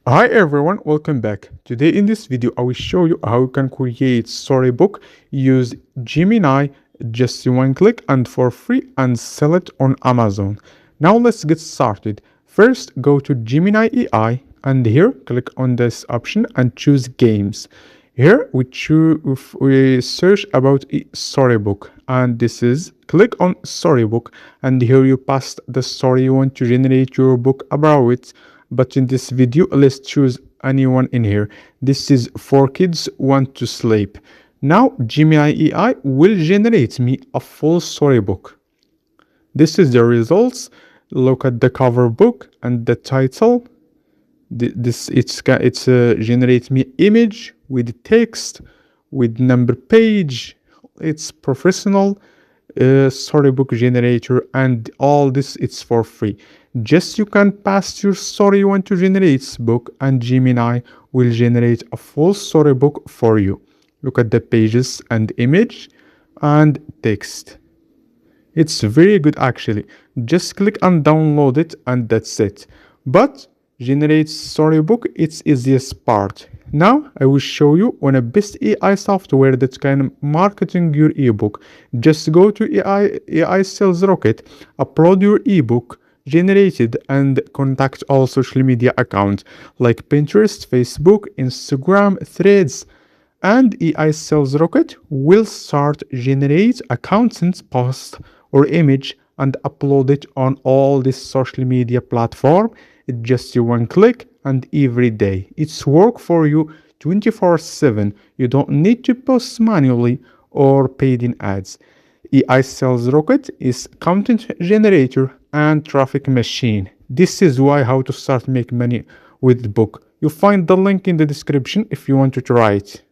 Hi everyone, welcome back. Today in this video I will show you how you can create Storybook, use Gemini just in one click and for free and sell it on Amazon. Now let's get started. First go to Gemini AI and here click on this option and choose games. Here we search about Storybook and this is click on Storybook and here you paste the story you want to generate your book about it. But in this video let's choose anyone in here. This is for kids want to sleep. Now Gemini AI will generate me a full storybook. This is the results. Look at the cover book and the title. It's generate me image with text with number page. It's professional storybook generator and all this it's for free. Just you can pass your story you want to generate book and Gemini will generate a full storybook for you. Look at the pages and image and text. It's very good actually. Just click and download it and that's it. But generate storybook, it's easiest part. Now I will show you one of best AI software that can marketing your ebook. Just go to AI Sales Rocket, upload your ebook generated and contact all social media accounts like Pinterest, Facebook, Instagram, Threads, and AI Sales Rocket will start generate a content post or image and upload it on all this social media platform. It's just one click and every day. It's work for you 24/7. You don't need to post manually or paid in ads. AI Sales Rocket is content generator and traffic machine. This is why how to start make money with the book. You find the link in the description if you want to try it.